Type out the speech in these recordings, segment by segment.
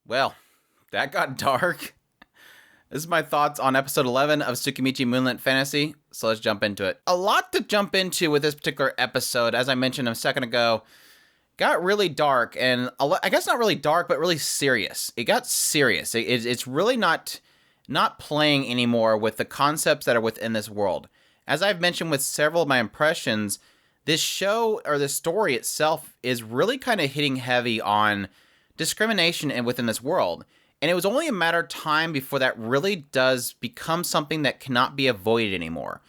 Well, that got dark. This is my thoughts on episode 11 of Tsukimichi Moonlit Fantasy, so let's jump into it. A lot to jump into with this particular episode, as I mentioned a second ago, got really dark, and I guess not really dark, but really serious. It got serious. It's really not playing anymore with the concepts that are within this world. As I've mentioned with several of my impressions, this show, or the story itself, is really kind of hitting heavy on discrimination within this world. And it was only a matter of time before that really does become something that cannot be avoided anymore.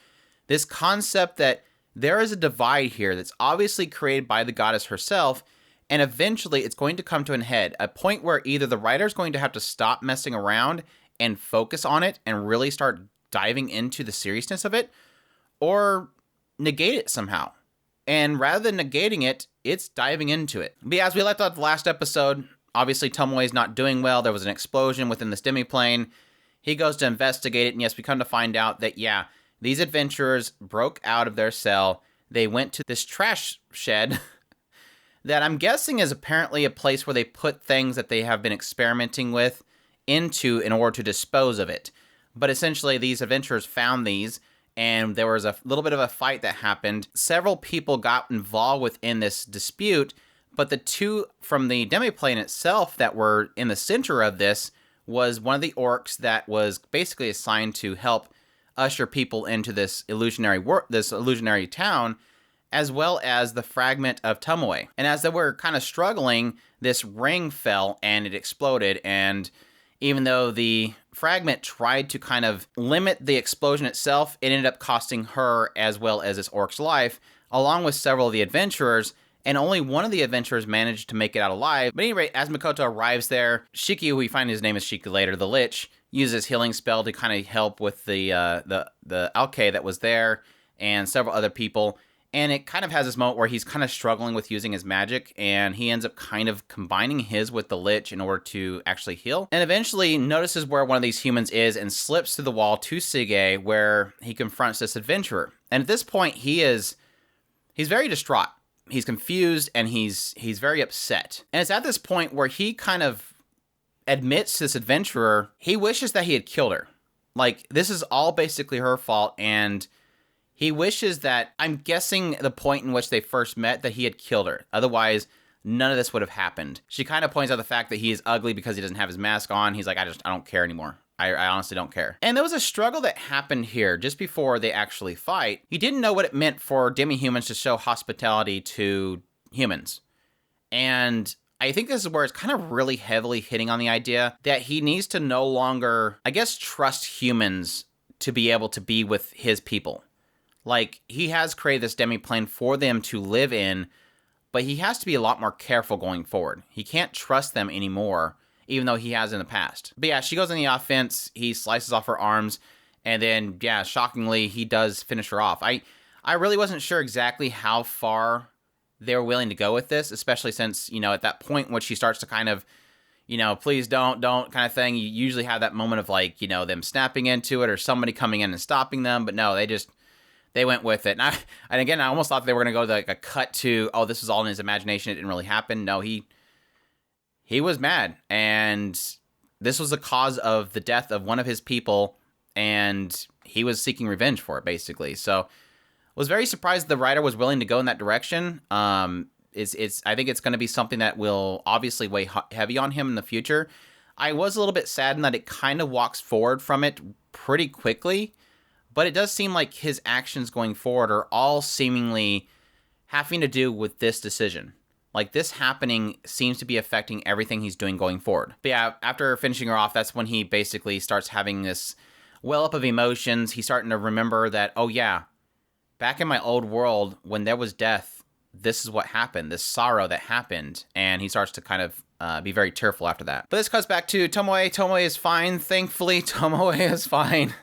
This concept that there is a divide here that's obviously created by the goddess herself, and eventually it's going to come to an head, a point where either the writer's going to have to stop messing around and focus on it and really start diving into the seriousness of it, or negate it somehow. And rather than negating it, it's diving into it. But yeah, as we left off the last episode, obviously Tomoe's not doing well. There was an explosion within this demiplane. He goes to investigate it, and yes, we come to find out that, yeah, these adventurers broke out of their cell. They went to this trash shed that I'm guessing is apparently a place where they put things that they have been experimenting with into in order to dispose of it. But essentially, these adventurers found these, and there was a little bit of a fight that happened. Several people got involved within this dispute, but the two from the demiplane itself that were in the center of this was one of the orcs that was basically assigned to help usher people into this illusionary town, as well as the fragment of Tomoe. And as they were kind of struggling, this ring fell and it exploded, and even though the fragment tried to kind of limit the explosion itself, it ended up costing her as well as this orc's life, along with several of the adventurers, and only one of the adventurers managed to make it out alive. But at any rate, as Makoto arrives there, Shiki, who we find his name is Shiki later, the Lich, uses healing spell to kind of help with the alkay that was there, and several other people. And it kind of has this moment where he's kind of struggling with using his magic, and he ends up kind of combining his with the Lich in order to actually heal. And eventually notices where one of these humans is and slips through the wall to Sige, where he confronts this adventurer. And at this point, he's very distraught. He's confused, and he's very upset. And it's at this point where he kind of admits to this adventurer he wishes that he had killed her. Like, this is all basically her fault, and he wishes that, I'm guessing the point in which they first met, that he had killed her. Otherwise, none of this would have happened. She kind of points out the fact that he is ugly because he doesn't have his mask on. He's like, I don't care anymore. I honestly don't care. And there was a struggle that happened here just before they actually fight. He didn't know what it meant for demi-humans to show hospitality to humans. And I think this is where it's kind of really heavily hitting on the idea that he needs to no longer, I guess, trust humans to be able to be with his people. Like, he has created this demiplane for them to live in, but he has to be a lot more careful going forward. He can't trust them anymore, even though he has in the past. But yeah, she goes on the offense, he slices off her arms, and then, yeah, shockingly, he does finish her off. I really wasn't sure exactly how far they were willing to go with this, especially since, at that point when she starts to kind of, please don't kind of thing, you usually have that moment of, like, them snapping into it or somebody coming in and stopping them, but no, they went with it. And again, I almost thought they were going to go to like a cut to, oh, this was all in his imagination, it didn't really happen. No, he was mad, and this was the cause of the death of one of his people, and he was seeking revenge for it, basically. So was very surprised the writer was willing to go in that direction. I think it's going to be something that will obviously weigh heavy on him in the future. I was a little bit saddened that it kind of walks forward from it pretty quickly, but it does seem like his actions going forward are all seemingly having to do with this decision. Like, this happening seems to be affecting everything he's doing going forward. But yeah, after finishing her off, that's when he basically starts having this well up of emotions. He's starting to remember that, oh yeah, back in my old world, when there was death, this is what happened, this sorrow that happened. And he starts to kind of be very tearful after that. But this cuts back to Tomoe. Tomoe is fine. Thankfully, Tomoe is fine.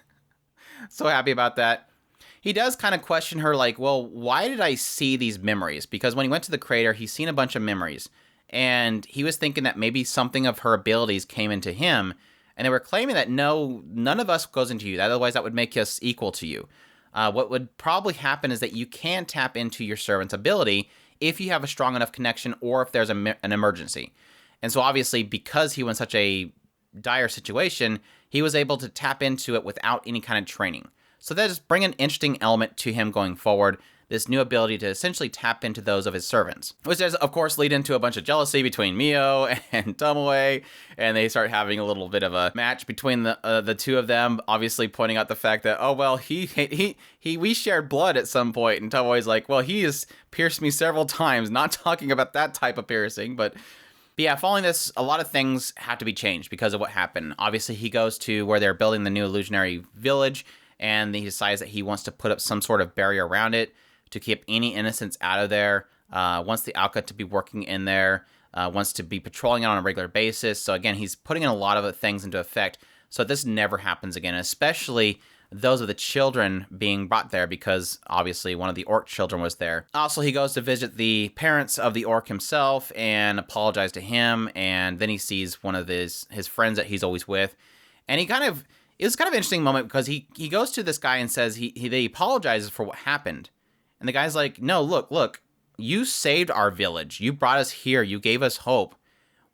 So happy about that. He does kind of question her, like, well, why did I see these memories? Because when he went to the crater, he's seen a bunch of memories. And he was thinking that maybe something of her abilities came into him. And they were claiming that, no, none of us goes into you. Otherwise, that would make us equal to you. What would probably happen is that you can tap into your servant's ability if you have a strong enough connection or if there's an emergency. And so obviously, because he was in such a dire situation, he was able to tap into it without any kind of training. So that just bring an interesting element to him going forward, this new ability to essentially tap into those of his servants. Which does, of course, lead into a bunch of jealousy between Mio and Tomoe, and they start having a little bit of a match between the two of them, obviously pointing out the fact that, oh, well, we shared blood at some point, and Tomoe's like, well, he has pierced me several times, not talking about that type of piercing, but yeah, following this, a lot of things have to be changed because of what happened. Obviously, he goes to where they're building the new illusionary village, and he decides that he wants to put up some sort of barrier around it to keep any innocents out of there. Wants the Alka to be working in there, wants to be patrolling it on a regular basis. So again, he's putting in a lot of things into effect so this never happens again, especially those of the children being brought there, because obviously one of the orc children was there. Also, he goes to visit the parents of the orc himself and apologize to him, and then he sees one of his friends that he's always with, and it was kind of an interesting moment because he goes to this guy and says he apologizes for what happened, and the guy's like, no, look, you saved our village, you brought us here, you gave us hope.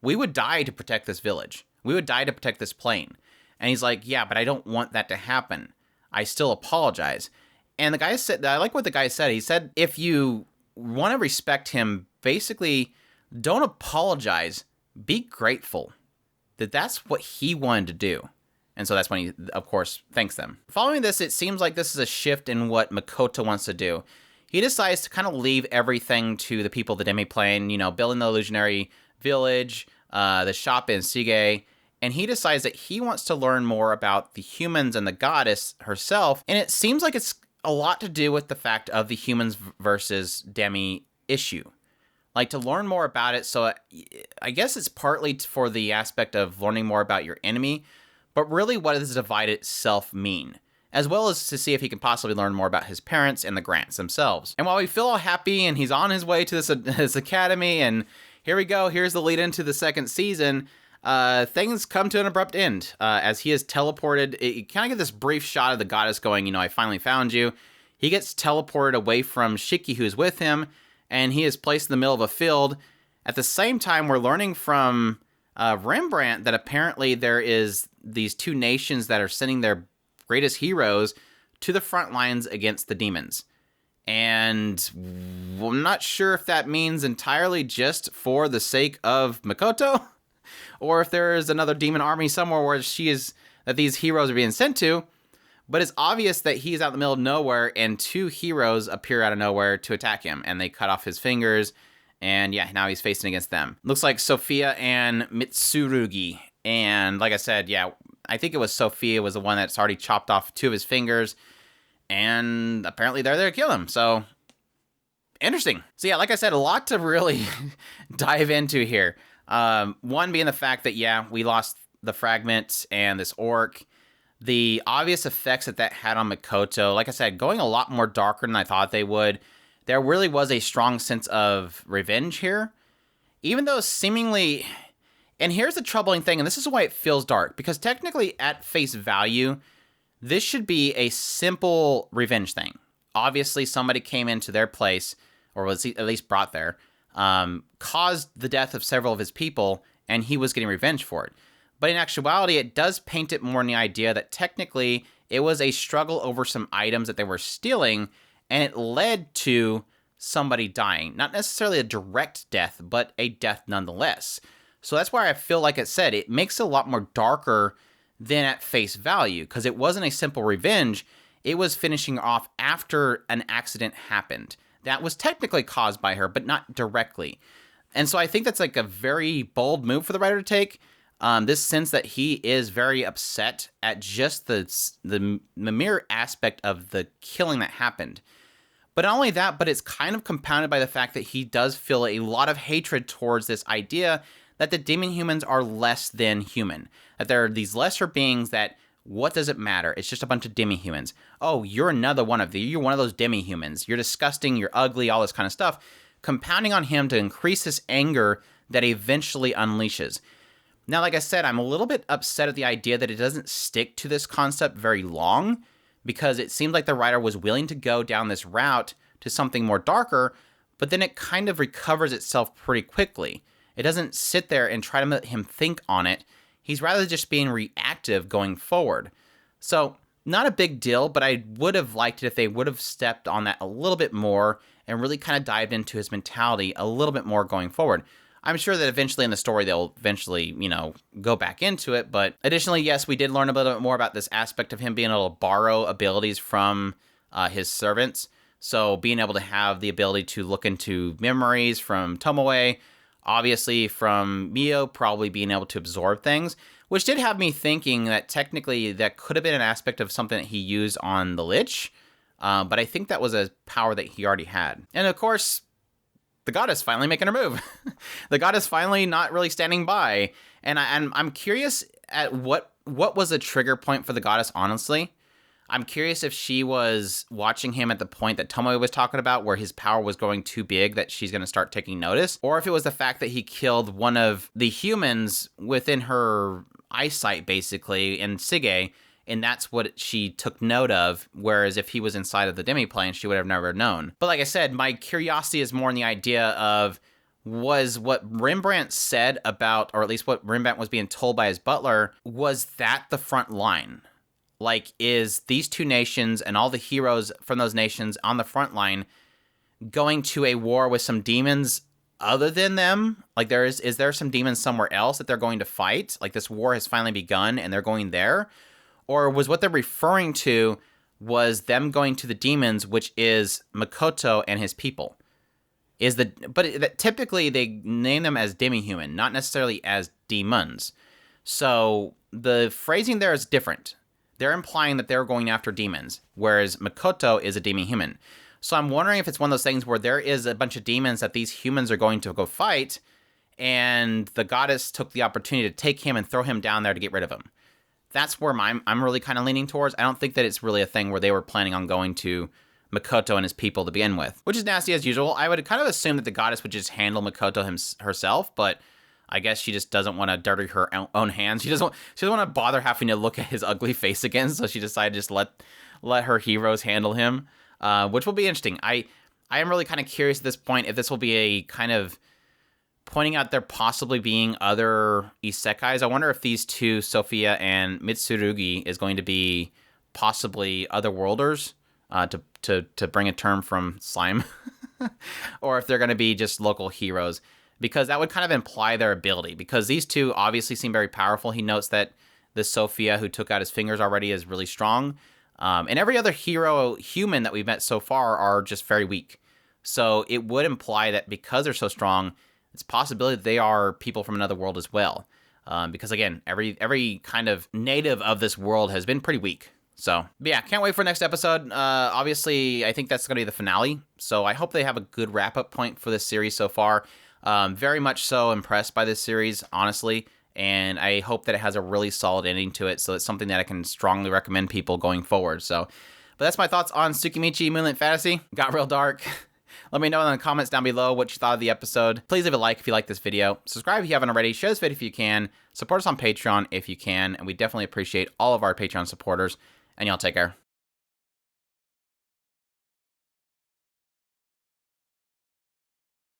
We would die to protect this village, we would die to protect this plane. And he's like, yeah, but I don't want that to happen. I still apologize. And the guy said, I like what the guy said. He said, if you want to respect him, basically don't apologize, be grateful. That's what he wanted to do. And so that's when he, of course, thanks them. Following this, it seems like this is a shift in what Makoto wants to do. He decides to kind of leave everything to the people of the Demi-Plane, building the illusionary village, the shop in Sige, and he decides that he wants to learn more about the humans and the goddess herself, and it seems like it's a lot to do with the fact of the humans versus Demi issue. Like, to learn more about it, so I guess it's partly for the aspect of learning more about your enemy, but really what does the divide itself mean? As well as to see if he can possibly learn more about his parents and the Grants themselves. And while we feel all happy and he's on his way to this academy, and here we go, here's the lead into the second season, things come to an abrupt end as he is teleported. You kind of get this brief shot of the goddess going, I finally found you. He gets teleported away from Shiki, who's with him, and he is placed in the middle of a field. At the same time, we're learning from Rembrandt that apparently there is these two nations that are sending their greatest heroes to the front lines against the demons. And I'm not sure if that means entirely just for the sake of Makoto, or if there is another demon army somewhere where that these heroes are being sent to. But it's obvious that he's out in the middle of nowhere, and two heroes appear out of nowhere to attack him, and they cut off his fingers, and yeah, now he's facing against them. Looks like Sophia and Mitsurugi. And like I said, yeah, I think it was Sophia was the one that's already chopped off two of his fingers, and apparently they're there to kill him. So, interesting. So yeah, like I said, a lot to really dive into here. One being the fact that, yeah, we lost the fragment and this orc. The obvious effects that had on Makoto, like I said, going a lot more darker than I thought they would. There really was a strong sense of revenge here. Even though seemingly... And here's the troubling thing, and this is why it feels dark, because technically, at face value, this should be a simple revenge thing. Obviously, somebody came into their place, or was at least brought there, caused the death of several of his people, and he was getting revenge for it. But in actuality, it does paint it more in the idea that technically, it was a struggle over some items that they were stealing, and it led to somebody dying. Not necessarily a direct death, but a death nonetheless. So that's why I feel like it said, it makes it a lot more darker than at face value, because it wasn't a simple revenge, it was finishing off after an accident happened. That was technically caused by her, but not directly. And so I think that's like a very bold move for the writer to take, this sense that he is very upset at just the mere aspect of the killing that happened. But not only that, but it's kind of compounded by the fact that he does feel a lot of hatred towards this idea that the demon humans are less than human. That there are these lesser beings that, what does it matter? It's just a bunch of demi-humans. Oh, you're another one of you're one of those demi-humans. You're disgusting, you're ugly, all this kind of stuff. Compounding on him to increase this anger that eventually unleashes. Now, like I said, I'm a little bit upset at the idea that it doesn't stick to this concept very long, because it seemed like the writer was willing to go down this route to something more darker, but then it kind of recovers itself pretty quickly. It doesn't sit there and try to let him think on it. He's rather just being reactive going forward. So, not a big deal, but I would have liked it if they would have stepped on that a little bit more and really kind of dived into his mentality a little bit more going forward. I'm sure that eventually in the story they'll eventually, go back into it. But additionally, yes, we did learn a little bit more about this aspect of him being able to borrow abilities from his servants. So being able to have the ability to look into memories from Tomoe, obviously from Mio probably being able to absorb things, which did have me thinking that technically that could have been an aspect of something that he used on the Lich. But I think that was a power that he already had. And of course, the goddess finally making her move. The goddess finally not really standing by. And I'm curious at what was the trigger point for the goddess, honestly. I'm curious if she was watching him at the point that Tomoe was talking about, where his power was growing too big that she's going to start taking notice, or if it was the fact that he killed one of the humans within her eyesight, basically, in Sige, and that's what she took note of, whereas if he was inside of the demi-plane, she would have never known. But like I said, my curiosity is more in the idea of, was what Rembrandt said about, or at least what Rembrandt was being told by his butler, was that the front line? Like, is these two nations and all the heroes from those nations on the front line going to a war with some demons other than them? Like, is there some demons somewhere else that they're going to fight? Like, this war has finally begun and they're going there? Or was what they're referring to was them going to the demons, which is Makoto and his people? Typically they name them as demi-human, not necessarily as demons. So the phrasing there is different. They're implying that they're going after demons, whereas Makoto is a demi-human. So I'm wondering if it's one of those things where there is a bunch of demons that these humans are going to go fight, and the goddess took the opportunity to take him and throw him down there to get rid of him. That's where I'm really kind of leaning towards. I don't think that it's really a thing where they were planning on going to Makoto and his people to begin with, which is nasty as usual. I would kind of assume that the goddess would just handle Makoto herself, but I guess she just doesn't want to dirty her own hands. She doesn't want to bother having to look at his ugly face again, so she decided to just let her heroes handle him, which will be interesting. I am really kind of curious at this point if this will be a kind of pointing out there possibly being other isekais. I wonder if these two, Sophia and Mitsurugi, is going to be possibly otherworlders, to bring a term from slime, or if they're going to be just local heroes, because that would kind of imply their ability, because these two obviously seem very powerful. He notes that the Sophia, who took out his fingers already, is really strong, and every other human that we've met so far are just very weak. So it would imply that because they're so strong, it's a possibility that they are people from another world as well. Because again, every kind of native of this world has been pretty weak. So, yeah, can't wait for next episode. Obviously, I think that's going to be the finale. So I hope they have a good wrap-up point for this series so far. Very much so impressed by this series, honestly. And I hope that it has a really solid ending to it. So it's something that I can strongly recommend people going forward. So, but that's my thoughts on Tsukimichi Moonlit Fantasy. Got real dark. Let me know in the comments down below what you thought of the episode. Please leave a like if you like this video. Subscribe if you haven't already. Share this video if you can. Support us on Patreon if you can. And we definitely appreciate all of our Patreon supporters. And y'all take care.